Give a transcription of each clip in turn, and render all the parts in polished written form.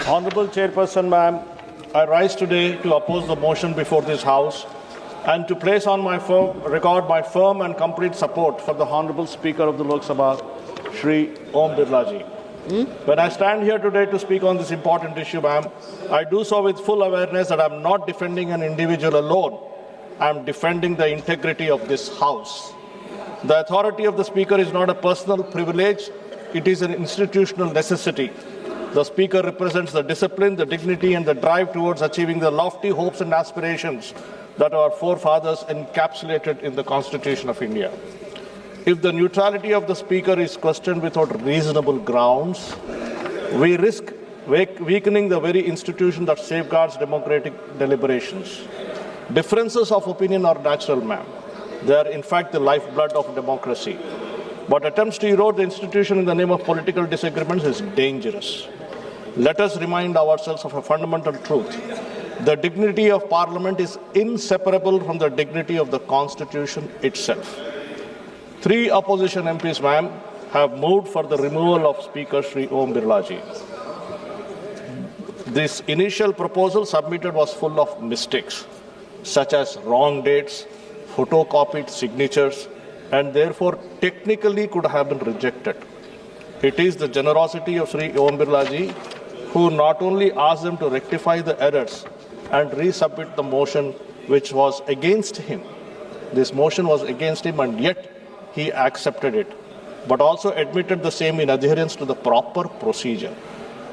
Honorable Chairperson, ma'am, I rise today to oppose the motion before this House and to place on my record my firm and complete support for the Honorable Speaker of the Lok Sabha, Shri Om Birla ji. When I stand here today to speak on this important issue, ma'am, I do so with full awareness that I am not defending an individual alone. I am defending the integrity of this House. The authority of the Speaker is not a personal privilege, it is an institutional necessity. The Speaker represents the discipline, the dignity and the drive towards achieving the lofty hopes and aspirations that our forefathers encapsulated in the Constitution of India. If the neutrality of the Speaker is questioned without reasonable grounds, we risk weakening the very institution that safeguards democratic deliberations. Differences of opinion are natural, ma'am. They are in fact the lifeblood of democracy. But attempts to erode the institution in the name of political disagreements is dangerous. Let us remind ourselves of a fundamental truth. The dignity of Parliament is inseparable from the dignity of the Constitution itself. 3 opposition MPs, ma'am, have moved for the removal of Speaker Shri Om Birla ji. This initial proposal submitted was full of mistakes, such as wrong dates, photocopied signatures, and therefore technically could have been rejected. It is the generosity of Shri Om Birla ji who not only asked them to rectify the errors and resubmit the motion which was against him. This motion was against him and yet he accepted it, but also admitted the same in adherence to the proper procedure.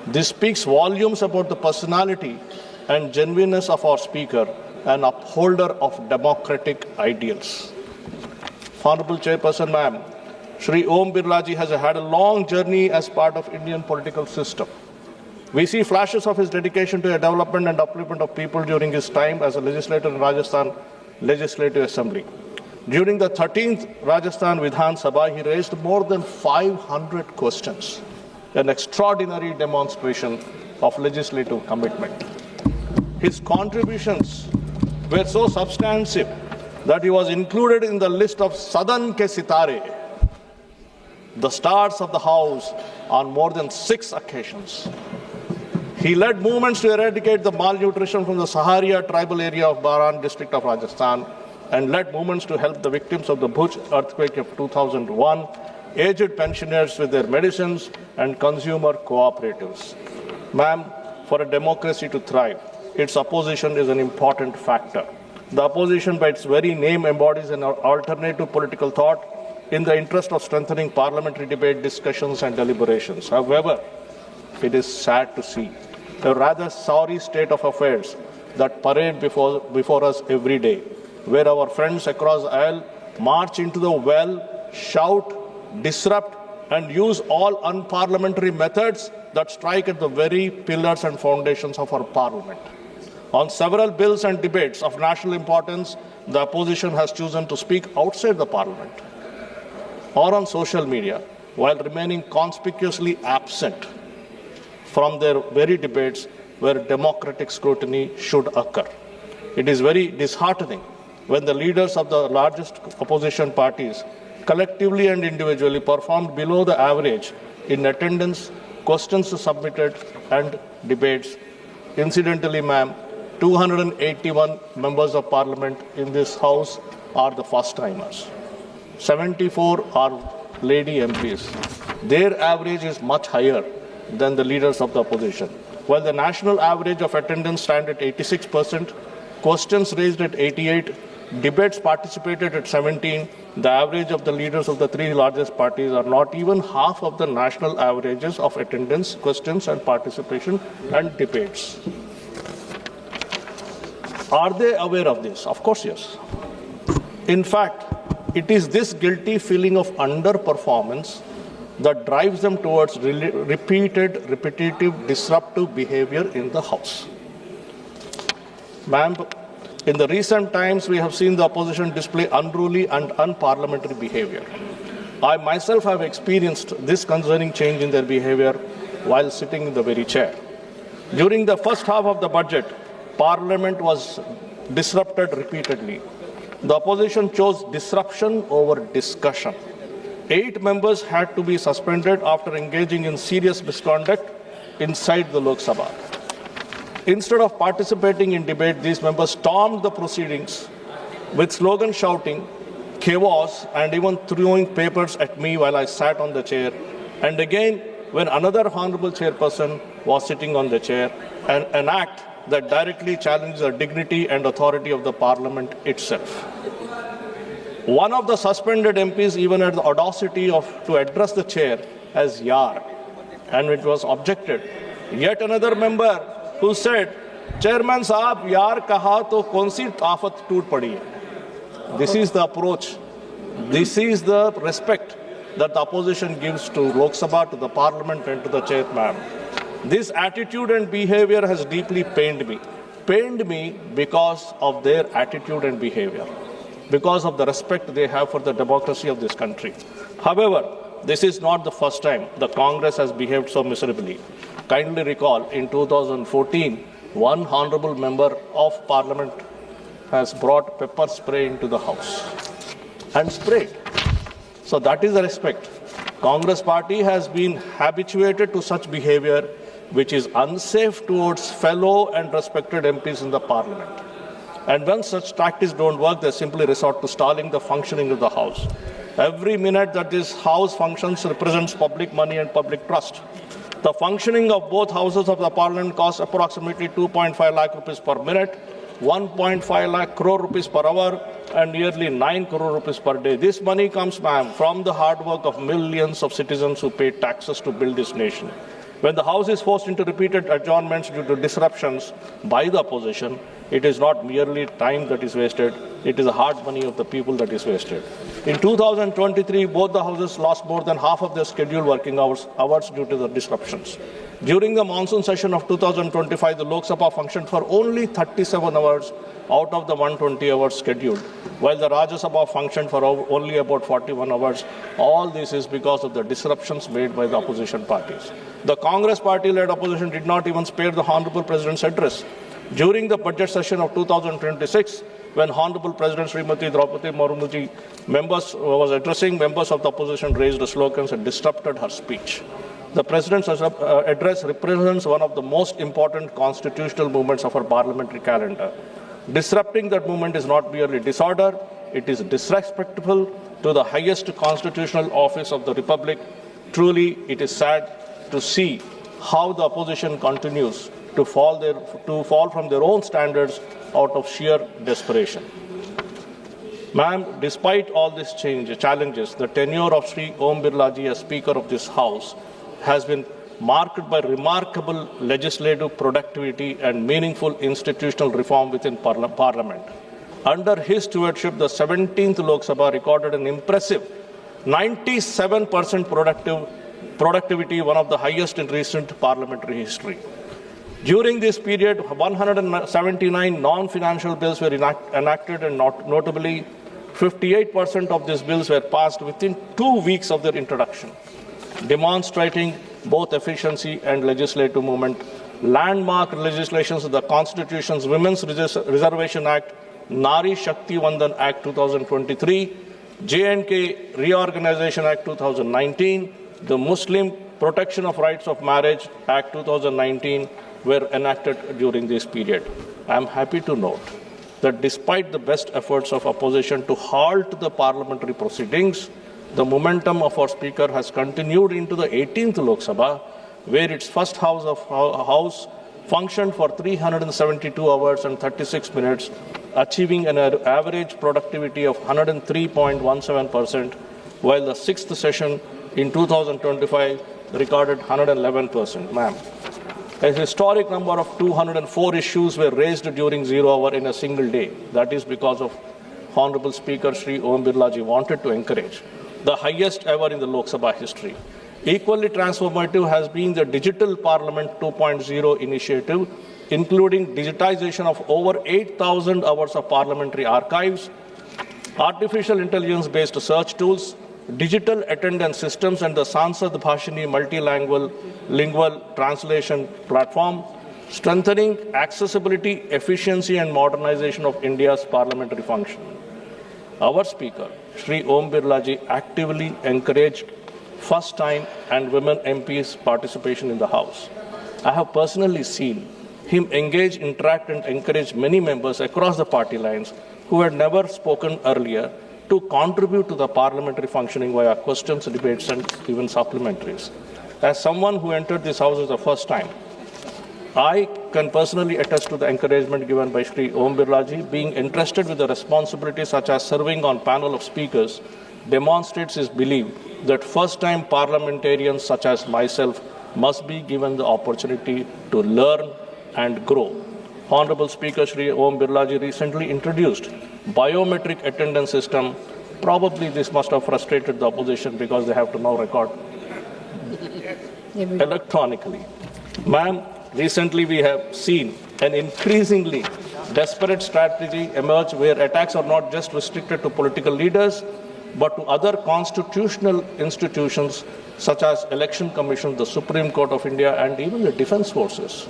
This speaks volumes about the personality and genuineness of our Speaker, an upholder of democratic ideals. Honorable Chairperson, ma'am, Shri Om Birla ji has had a long journey as part of Indian political system. We see flashes of his dedication to the development and upliftment of people during his time as a legislator in Rajasthan Legislative Assembly. During the 13th Rajasthan Vidhan Sabha, he raised more than 500 questions, an extraordinary demonstration of legislative commitment. His contributions were so substantive that he was included in the list of Sadan ke Sitare, the stars of the House, on more than 6 occasions. He led movements to eradicate the malnutrition from the Saharia tribal area of Baran district of Rajasthan and led movements to help the victims of the Bhuj earthquake of 2001, aged pensioners with their medicines and consumer cooperatives. Ma'am, for a democracy to thrive, its opposition is an important factor. The opposition by its very name embodies an alternative political thought in the interest of strengthening parliamentary debate, discussions and deliberations. However, it is sad to see a rather sorry state of affairs that parade before us every day, where our friends across the aisle march into the well, shout, disrupt, and use all unparliamentary methods that strike at the very pillars and foundations of our parliament. On several bills and debates of national importance, the opposition has chosen to speak outside the parliament or on social media while remaining conspicuously absent from their very debates where democratic scrutiny should occur. It is very disheartening when the leaders of the largest opposition parties collectively and individually performed below the average in attendance, questions submitted and debates. Incidentally, ma'am, 281 members of parliament in this House are the first-timers. 74 are lady MPs. Their average is much higher than the leaders of the opposition. While the national average of attendance stands at 86%, questions raised at 88%, debates participated at 17%, the average of the leaders of the 3 largest parties are not even half of the national averages of attendance, questions and participation and debates. Are they aware of this? Of course, yes. In fact, it is this guilty feeling of underperformance that drives them towards repetitive, disruptive behavior in the House. Ma'am, in the recent times, we have seen the opposition display unruly and unparliamentary behavior. I myself have experienced this concerning change in their behavior while sitting in the very chair. During the first half of the budget, Parliament was disrupted repeatedly. The opposition chose disruption over discussion. 8 members had to be suspended after engaging in serious misconduct inside the Lok Sabha. Instead of participating in debate, these members stormed the proceedings with slogan shouting, chaos, and even throwing papers at me while I sat on the chair. And again, when another honorable chairperson was sitting on the chair, an act that directly challenges the dignity and authority of the parliament itself. One of the suspended MPs even had the audacity to address the chair as Yar, and it was objected. Yet another member who said, Chairman Saab, Yar kaha to kaun si aafat toot padi hai. This is the approach. This is the respect that the opposition gives to Lok Sabha, to the parliament and to the chairman. This attitude and behavior has deeply pained me. Pained me because of their attitude and behavior, because of the respect they have for the democracy of this country. However, this is not the first time the Congress has behaved so miserably. Kindly recall, in 2014, one honorable member of parliament has brought pepper spray into the house and sprayed. So that is the respect. Congress party has been habituated to such behavior which is unsafe towards fellow and respected MPs in the parliament. And when such tactics don't work, they simply resort to stalling the functioning of the House. Every minute that this House functions represents public money and public trust. The functioning of both houses of the parliament costs approximately 2.5 lakh rupees per minute, 1.5 lakh crore rupees per hour, and nearly 9 crore rupees per day. This money comes, ma'am, from the hard work of millions of citizens who pay taxes to build this nation. When the House is forced into repeated adjournments due to disruptions by the opposition, it is not merely time that is wasted, it is the hard money of the people that is wasted. In 2023, both the houses lost more than half of their scheduled working hours due to the disruptions. During the monsoon session of 2025, the Lok Sabha functioned for only 37 hours out of the 120 hours scheduled, while the Rajya Sabha functioned for only about 41 hours. All this is because of the disruptions made by the opposition parties. The Congress party-led opposition did not even spare the Honorable President's address. During the budget session of 2026, when Honorable President Srimati Draupadi Murmuji was addressing members of the opposition, raised slogans and disrupted her speech. The President's address represents one of the most important constitutional movements of our parliamentary calendar. Disrupting that movement is not merely disorder, it is disrespectful to the highest constitutional office of the Republic. Truly, it is sad to see how the opposition continues to fall from their own standards out of sheer desperation. Ma'am, despite all these challenges, the tenure of Sri Om Birla ji as Speaker of this House has been marked by remarkable legislative productivity and meaningful institutional reform within Parliament. Under his stewardship, the 17th Lok Sabha recorded an impressive 97% productivity, one of the highest in recent parliamentary history. During this period, 179 non-financial bills were enacted, and notably 58% of these bills were passed within 2 weeks of their introduction, demonstrating both efficiency and legislative movement. Landmark legislations of the Constitution's Women's Reservation Act, Nari Shakti Vandan Act 2023, J&K Reorganization Act 2019, the Muslim Protection of Rights of Marriage Act 2019 were enacted during this period. I am happy to note that despite the best efforts of opposition to halt the parliamentary proceedings, the momentum of our Speaker has continued into the 18th Lok Sabha, where its first House functioned for 372 hours and 36 minutes, achieving an average productivity of 103.17%, while the sixth session in 2025 recorded 111%. Ma'am, a historic number of 204 issues were raised during 0 hour in a single day. That is because of Honorable Speaker Sri Om Birla ji wanted to encourage the highest ever in the Lok Sabha history. Equally transformative has been the Digital Parliament 2.0 initiative, including digitization of over 8,000 hours of parliamentary archives, artificial intelligence-based search tools, digital attendance systems, and the Sansad Bhashini multilingual translation platform, strengthening accessibility, efficiency, and modernization of India's parliamentary function. Our Speaker, Sri Om Birla ji, actively encouraged first-time and women MPs' participation in the House. I have personally seen him engage, interact, and encourage many members across the party lines who had never spoken earlier to contribute to the parliamentary functioning via questions, debates, and even supplementaries. As someone who entered this house for the first time, I can personally attest to the encouragement given by Shri Om Birla ji. Being entrusted with a responsibility such as serving on panel of speakers demonstrates his belief that first-time parliamentarians such as myself must be given the opportunity to learn and grow. Honorable Speaker Shri Om Birla ji recently introduced biometric attendance system. Probably this must have frustrated the opposition because they have to now record electronically. Ma'am, recently we have seen an increasingly desperate strategy emerge where attacks are not just restricted to political leaders, but to other constitutional institutions such as Election Commission, the Supreme Court of India, and even the defense forces.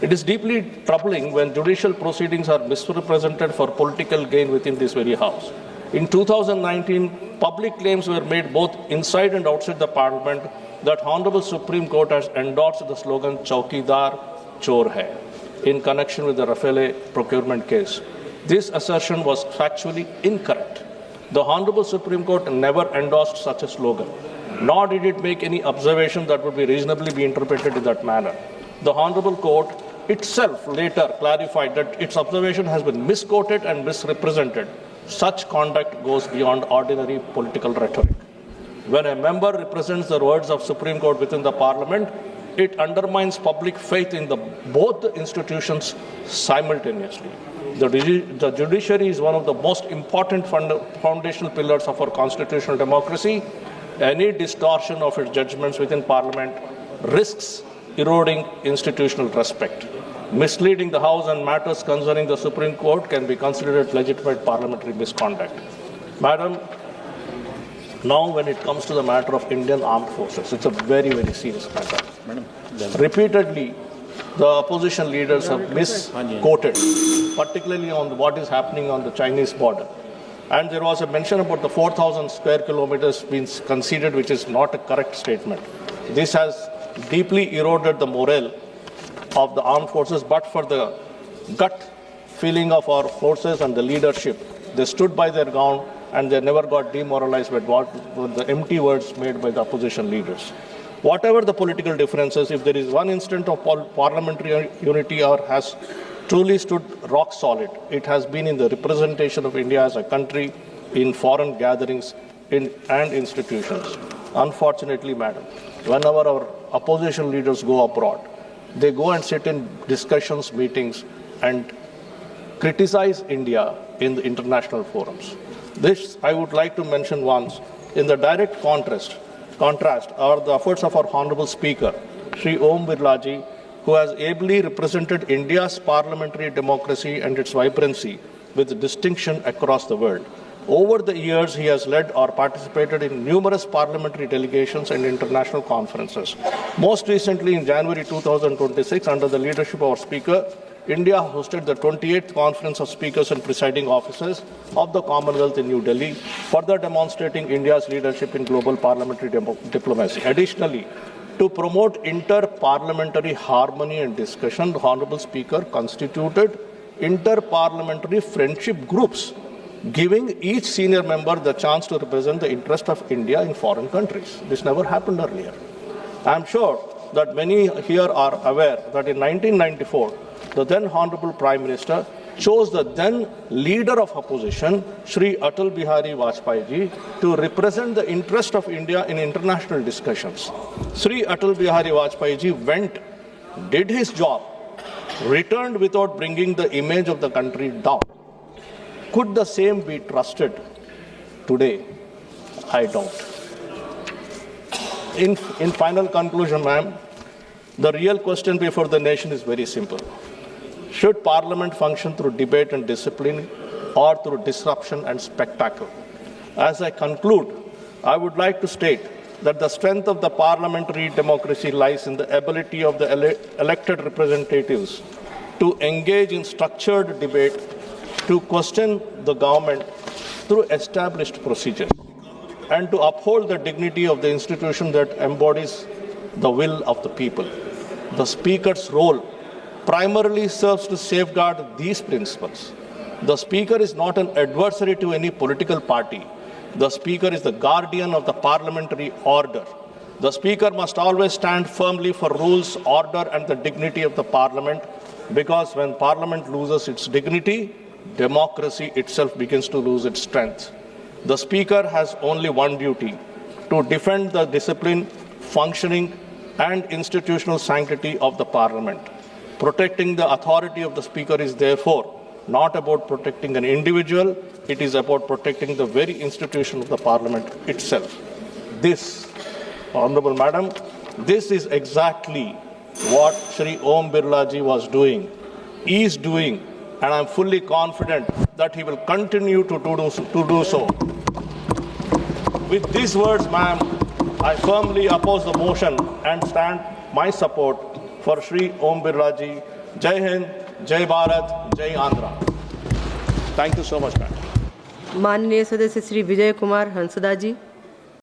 It is deeply troubling when judicial proceedings are misrepresented for political gain within this very house. In 2019, public claims were made both inside and outside the parliament that Honorable Supreme Court has endorsed the slogan "Chaukidar Chor Hai" in connection with the Rafale procurement case. This assertion was factually incorrect. The Honorable Supreme Court never endorsed such a slogan, nor did it make any observation that would be reasonably be interpreted in that manner. The Honorable Court itself later clarified that its observation has been misquoted and misrepresented. Such conduct goes beyond ordinary political rhetoric. When a member represents the words of Supreme Court within the Parliament, it undermines public faith in both the institutions simultaneously. The judiciary is one of the most important foundational pillars of our constitutional democracy. Any distortion of its judgments within Parliament risks eroding institutional respect. Misleading the House on matters concerning the Supreme Court can be considered legitimate parliamentary misconduct. Madam, now when it comes to the matter of Indian armed forces, it's a very, very serious matter. Repeatedly, the opposition leaders have misquoted, particularly on what is happening on the Chinese border. And there was a mention about the 4,000 square kilometers being conceded, which is not a correct statement. This has deeply eroded the morale of the armed forces, but for the gut feeling of our forces and the leadership, they stood by their ground and they never got demoralized by the empty words made by the opposition leaders. Whatever the political differences, if there is one instant of parliamentary unity or has truly stood rock solid, it has been in the representation of India as a country in foreign gatherings and institutions. Unfortunately, madam, whenever our opposition leaders go abroad, they go and sit in discussions, meetings, and criticize India in the international forums. This I would like to mention once. In the direct contrast are the efforts of our Honorable Speaker, Shri Om Birla ji, who has ably represented India's parliamentary democracy and its vibrancy with distinction across the world. Over the years, he has led or participated in numerous parliamentary delegations and international conferences. Most recently, in January 2026, under the leadership of our Speaker, India hosted the 28th Conference of Speakers and Presiding Officers of the Commonwealth in New Delhi, further demonstrating India's leadership in global parliamentary diplomacy. Additionally, to promote inter-parliamentary harmony and discussion, the Honorable Speaker constituted inter-parliamentary friendship groups, giving each senior member the chance to represent the interest of India in foreign countries. This never happened earlier. I am sure that many here are aware that in 1994, the then Honorable Prime Minister chose the then leader of opposition, Shri Atal Bihari Vajpayee ji, to represent the interest of India in international discussions. Shri Atal Bihari Vajpayee ji went, did his job, returned without bringing the image of the country down. Could the same be trusted today? I doubt. In final conclusion, ma'am, the real question before the nation is very simple. Should Parliament function through debate and discipline or through disruption and spectacle? As I conclude, I would like to state that the strength of the parliamentary democracy lies in the ability of the elected representatives to engage in structured debate, to question the government through established procedures, and to uphold the dignity of the institution that embodies the will of the people. The Speaker's role primarily serves to safeguard these principles. The Speaker is not an adversary to any political party. The Speaker is the guardian of the parliamentary order. The Speaker must always stand firmly for rules, order, and the dignity of the Parliament, because when Parliament loses its dignity, democracy itself begins to lose its strength. The Speaker has only one duty: to defend the discipline, functioning, and institutional sanctity of the Parliament. Protecting the authority of the Speaker is therefore not about protecting an individual, it is about protecting the very institution of the Parliament itself. This, Honorable Madam, this is exactly what Shri Om Birla ji was doing, is doing, and I am fully confident that he will continue to do so. With these words, ma'am, I firmly oppose the motion and stand my support for Shri Om Birla ji. Jai Hind, Jai Bharat, Jai Andhra. Thank you so much, ma'am. माननीय सदस्य श्री विजय कुमार हंसदा जी।